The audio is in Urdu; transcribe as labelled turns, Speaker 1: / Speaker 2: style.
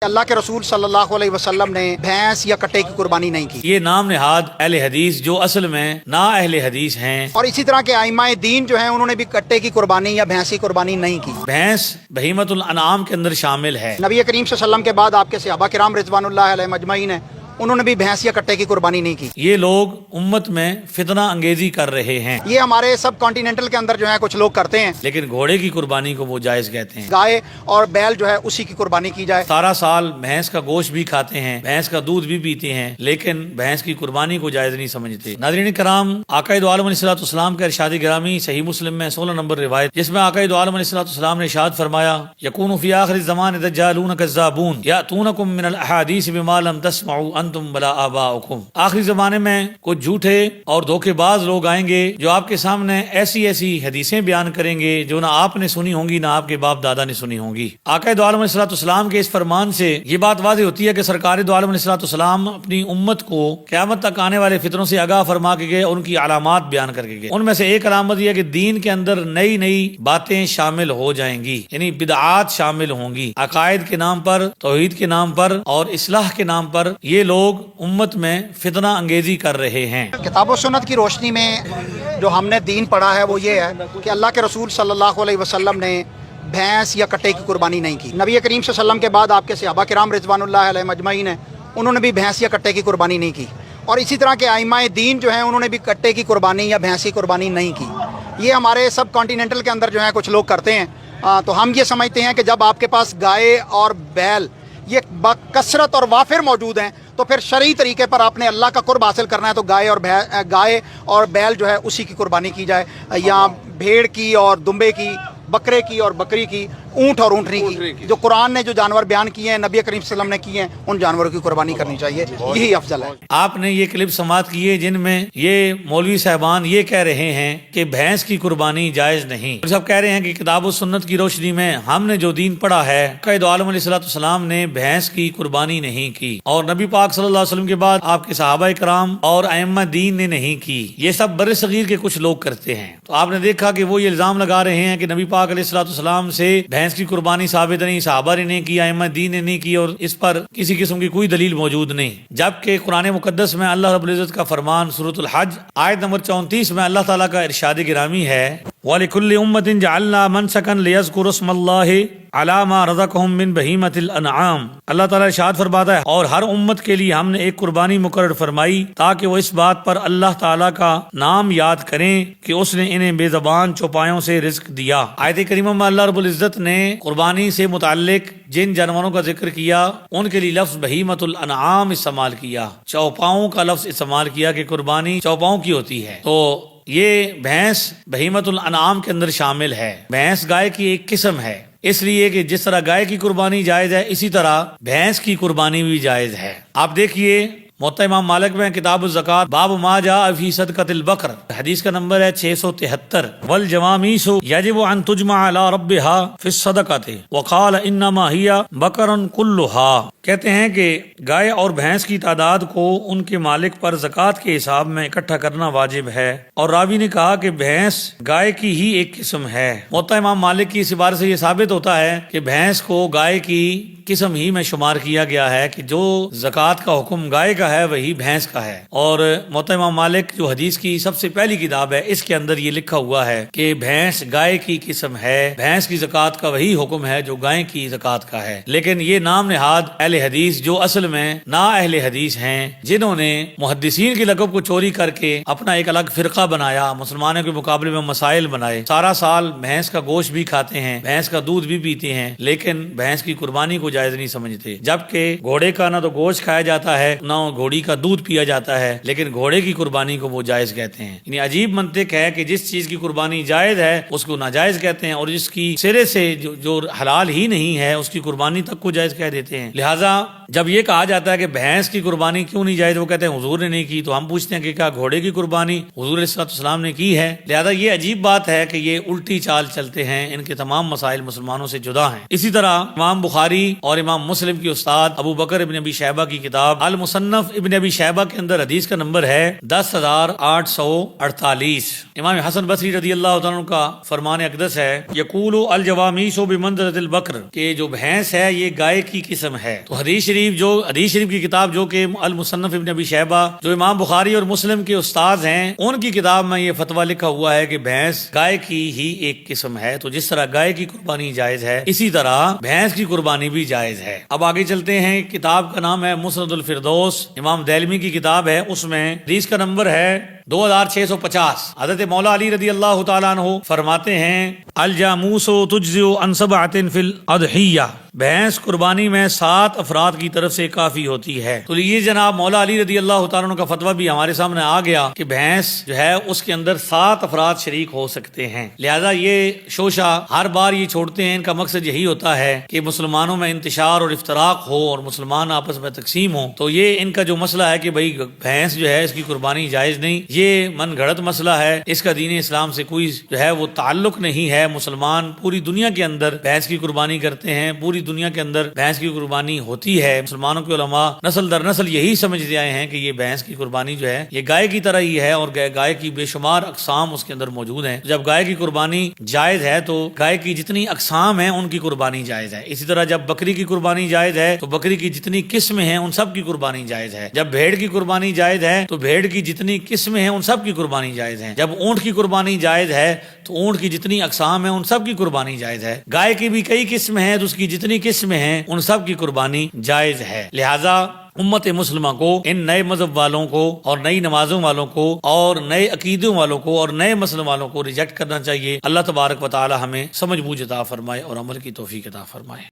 Speaker 1: اللہ کے رسول صلی اللہ علیہ وسلم نے بھینس یا کٹے کی قربانی نہیں کی۔
Speaker 2: یہ نام نہاد اہل حدیث جو اصل میں نا اہل حدیث ہیں،
Speaker 1: اور اسی طرح کے ائمہ دین جو ہیں انہوں نے بھی کٹے کی قربانی یا بھینس کی قربانی نہیں کی۔
Speaker 2: بھینس بہیمت الانعام کے اندر شامل ہے۔
Speaker 1: نبی کریم صلی اللہ علیہ وسلم کے بعد آپ کے صحابہ کرام رضوان اللہ علیہم اجمعین ہیں، انہوں نے بھی بھینس یا کٹے کی قربانی نہیں کی۔
Speaker 2: یہ لوگ امت میں فتنہ انگیزی کر رہے ہیں،
Speaker 1: یہ ہمارے سب کانٹیننٹل کے اندر جو ہے کچھ لوگ کرتے ہیں،
Speaker 2: لیکن گھوڑے کی قربانی کو وہ جائز کہتے ہیں۔
Speaker 1: گائے اور بیل جو ہے اسی کی قربانی کی جائے۔
Speaker 2: سارا سال بھینس کا گوشت بھی کھاتے ہیں، بھینس کا دودھ بھی پیتے ہیں، لیکن بھینس کی قربانی کو جائز نہیں سمجھتے۔ ناظرین کرام، آقا دو عالم علیہ السلام کے ارشاد گرامی صحیح مسلم میں 16 نمبر روایت، جس میں آقا دو عالم علیہ السلام نے ارشاد فرمایا، یکون فی آخر الزمان دجالون کذابون یاتونکم من الاحادیث بما لم تسمعوا انتم ولا آباؤکم۔ آخری زمانے میں کچھ جھوٹے اور دھوکے باز لوگ آئیں گے جو آپ کے سامنے ایسی ایسی حدیثیں بیان کریں گے جو نہ آپ نے سنی ہوں گی نہ آپ کے باپ دادا نے سنی ہوں گی۔ آقا دو عالم علیہ السلام کے اس فرمان سے یہ بات واضح ہوتی ہے کہ سرکار دو عالم علیہ السلام اپنی امت کو قیامت تک آنے والے فتنوں سے آگاہ فرما کے گئے، ان کی علامات بیان کر کے گئے۔ ان میں سے ایک علامت یہ ہے کہ دین کے اندر نئی نئی باتیں شامل ہو جائیں گی، یعنی بدعات شامل ہوں گی۔ عقائد کے نام پر، توحید کے نام پر اور اصلاح کے نام پر یہ لوگ امت میں فتنہ انگیزی کر رہے ہیں۔
Speaker 1: کتاب و سنت کی روشنی میں جو ہم نے دین پڑھا ہے وہ یہ ہے کہ اللہ کے رسول صلی اللہ علیہ وسلم نے بھینس یا کٹے کی قربانی نہیں کی۔ نبی کریم صلی اللہ علیہ وسلم کے بعد آپ کے صحابہ کرام رضوان اللہ علیہم اجمعین ہیں، انہوں نے بھی بھینس یا کٹے کی قربانی نہیں کی۔ اور اسی طرح کے ائمہ دین جو ہیں انہوں نے بھی کٹے کی قربانی یا بھینس کی قربانی نہیں کی۔ یہ ہمارے سب کانٹیننٹل کے اندر جو ہے کچھ لوگ کرتے ہیں، تو ہم یہ سمجھتے ہیں کہ جب آپ کے پاس گائے اور بیل یہ بکثرت اور وافر موجود ہیں تو پھر شرعی طریقے پر آپ نے اللہ کا قرب حاصل کرنا ہے تو گائے اور بیل جو ہے اسی کی قربانی کی جائے، یا بھیڑ کی اور دمبے کی، بکرے کی اور بکری کی، اونٹ اور اونٹنی کی۔ جو قرآن نے جو جانور بیان کیے ہیں، نبی کریم صلی اللہ علیہ وسلم نے کیے ہیں، ان جانوروں کی قربانی کرنی چاہیے، یہی افضل ہے۔
Speaker 2: آپ نے یہ کلپ سماعت کیے جن میں یہ مولوی صاحبان یہ کہہ رہے ہیں کہ بھینس کی قربانی جائز نہیں۔ سب کہہ رہے ہیں کہ کتاب و سنت کی روشنی میں ہم نے جو دین پڑھا ہے، قائد عالم علیہ السلام نے بھینس کی قربانی نہیں کی، اور نبی پاک صلی اللہ علیہ وسلم کے بعد آپ کے صحابہ کرام اور ائمہ دین نے نہیں کی۔ یہ سب بر صغیر کے کچھ لوگ کرتے ہیں۔ تو آپ نے دیکھا کہ وہ یہ الزام لگا رہے ہیں کہ نبی پاک علیہ السلام سے بھینس کی قربانی ثابت نہیں، صحابہ نے نہیں کی، ائمہ دین نے نہیں کی، اور اس پر کسی قسم کی کوئی دلیل موجود نہیں۔ جبکہ قرآن مقدس میں اللہ رب العزت کا فرمان سورۃ الحج آیت نمبر 34 میں اللہ تعالیٰ کا ارشاد گرامی ہے، وَلِكُلِّ أُمَّةٍ جَعَلْنَا مَنسَكًا لِيَذْكُرُوا اسْمَ اللَّهِ عَلَىٰ مَا رَزَقَهُم مِّن بَهِيمَةِ الْأَنْعَامِ۔ اللہ تعالیٰ ارشاد فرماتا ہے، اور ہر امت کے لیے ہم نے ایک قربانی مقرر فرمائی تاکہ وہ اس بات پر اللہ تعالیٰ کا نام یاد کریں کہ اس نے انہیں بے زبان چوپایوں سے رزق دیا۔ آیت کریمہ میں اللہ رب العزت نے قربانی سے متعلق جن جانوروں کا ذکر کیا ان کے لیے لفظ بہیمۃ الانعام استعمال کیا، چوپاؤں کا لفظ استعمال کیا کہ قربانی چوپاؤں کی ہوتی ہے۔ تو یہ بھینس بہیمۃ الانعام کے اندر شامل ہے۔ بھینس گائے کی ایک قسم ہے، اس لیے کہ جس طرح گائے کی قربانی جائز ہے اسی طرح بھینس کی قربانی بھی جائز ہے۔ آپ دیکھیے موطا امام مالک میں کتاب الزکات باب ما جاء فی صدقۃ البقر، حدیث کا نمبر ہے 673، والجواميس يجب ان تجمع على ربها في الصدقۃ وقال انما هي بقر كلها۔ کہتے ہیں کہ گائے اور بھینس کی تعداد کو ان کے مالک پر زکوٰۃ کے حساب میں اکٹھا کرنا واجب ہے، اور راوی نے کہا کہ بھینس گائے کی ہی ایک قسم ہے۔ موطا امام مالک کی اس عبارت سے یہ ثابت ہوتا ہے کہ بھینس کو گائے کی قسم ہی میں شمار کیا گیا ہے، کہ جو زکوٰۃ کا حکم گائے کا ہے وہی بھینس کا ہے۔ اور موطا امام مالک جو حدیث کی سب سے پہلی کتاب ہے، اس کے اندر یہ لکھا ہوا ہے کہ بھینس گائے کی قسم ہے، بھینس کی زکوٰۃ کا وہی حکم ہے جو گائے کی زکوٰۃ کا ہے۔ لیکن یہ نام نہاد اہل حدیث جو اصل میں نا اہل حدیث ہیں، جنہوں نے محدثین کے لقب کو چوری کر کے اپنا ایک الگ فرقہ بنایا، مسلمانوں کے مقابلے میں مسائل بنائے، سارا سال بھینس کا گوشت بھی کھاتے ہیں، بھینس کا دودھ بھی پیتے ہیں، لیکن بھینس کی قربانی کو جائز نہیں سمجھتے۔ جبکہ گھوڑے کا نہ تو گوشت کھایا جاتا ہے نہ گھوڑی کا دودھ پیا جاتا ہے، لیکن گھوڑے کی قربانی کو وہ جائز کہتے ہیں۔ یعنی عجیب منطق ہے کہ جس چیز کی قربانی جائز ہے اس کو ناجائز کہتے ہیں، اور جس کی سرے سے جو حلال ہی نہیں ہے اس کی قربانی تک کو جائز کہہ دیتے ہیں۔ لہٰذا جب یہ کہا جاتا ہے کہ بھینس کی قربانی کیوں نہیں جائز، وہ کہتے ہیں حضور نے نہیں کی، تو ہم پوچھتے ہیں کہ کیا گھوڑے کی قربانی حضور علیہ السلام نے کی ہے؟ لہذا یہ عجیب بات ہے کہ یہ الٹی چال چلتے ہیں، ان کے تمام مسائل مسلمانوں سے جدا ہیں۔ اسی طرح امام بخاری اور امام مسلم کی استاد ابو بکر ابن ابی شیبہ کی کتاب المصنف ابن ابی شیبہ کے اندر حدیث کا نمبر ہے 10,848۔ امام حسن بصری رضی اللہ عنہ کا فرمان اقدس ہے، یقول الجوامیس بمنزلۃ البقر، کہ جو بھینس ہے یہ گائے کی قسم ہے۔ تو حدیث شریف کی کتاب جو کہ المصنف ابن ابی شیبہ جو امام بخاری اور مسلم کے استاد ہیں ان کی کتاب میں یہ فتویٰ لکھا ہوا ہے کہ بھینس گائے کی ہی ایک قسم ہے، تو جس طرح گائے کی قربانی جائز ہے اسی طرح بھینس کی قربانی بھی جائز ہے۔ اب آگے چلتے ہیں، کتاب کا نام ہے مسند الفردوس، امام دہلوی کی کتاب ہے، اس میں حدیث کا نمبر ہے 2650۔ حضرت مولا علی رضی اللہ تعالیٰ عنہ فرماتے ہیں الجاموس تجزئ عن 7 فی الاضحیہ، بھینس قربانی میں 7 افراد کی طرف سے کافی ہوتی ہے۔ تو یہ جناب مولا علی رضی اللہ تعالیٰ عنہ کا فتویٰ بھی ہمارے سامنے آ گیا کہ بھینس جو ہے اس کے اندر 7 افراد شریک ہو سکتے ہیں، لہذا یہ شوشہ ہر بار یہ چھوڑتے ہیں، ان کا مقصد یہی ہوتا ہے کہ مسلمانوں میں انتشار اور افتراق ہو اور مسلمان آپس میں تقسیم ہو۔ تو یہ ان کا جو مسئلہ ہے کہ بھئی بھینس جو ہے اس کی قربانی جائز نہیں، یہ من گھڑت مسئلہ ہے، اس کا دین اسلام سے کوئی جو ہے وہ تعلق نہیں ہے۔ مسلمان پوری دنیا کے اندر بھینس کی قربانی کرتے ہیں، پوری دنیا کے اندر بھینس کی قربانی ہوتی ہے۔ مسلمانوں کے علماء نسل در نسل یہی سمجھتے آئے ہیں کہ یہ بھینس کی قربانی جو ہے یہ گائے کی طرح ہی ہے، اور گائے کی بے شمار اقسام اس کے اندر موجود ہیں۔ جب گائے کی قربانی جائز ہے تو گائے کی جتنی اقسام ہیں ان کی قربانی جائز ہے۔ اسی طرح جب بکری کی قربانی جائز ہے تو بکری کی جتنی قسمیں ہیں ان سب کی قربانی جائز ہے۔ جب بھیڑ کی قربانی جائز ہے تو بھیڑ کی جتنی قسمیں ہیں ان سب کی قربانی جائز ہے۔ جب اونٹ کی قربانی جائز ہے تو اونٹ کی جتنی اقسام ہیں ان سب کی قربانی جائز ہے۔ گائے کی بھی کئی قسمیں ہیں تو اس کی جتنی قسمیں ہیں ان سب کی قربانی جائز ہے۔ لہذا امت مسلمہ کو ان نئے مذہب والوں کو اور نئی نمازوں والوں کو اور نئے عقیدوں والوں کو اور نئے مسلم والوں کو ریجیکٹ کرنا چاہیے۔ اللہ تبارک و تعالی ہمیں سمجھ بوجھ عطا فرمائے اور عمل کی توفیق عطا فرمائے۔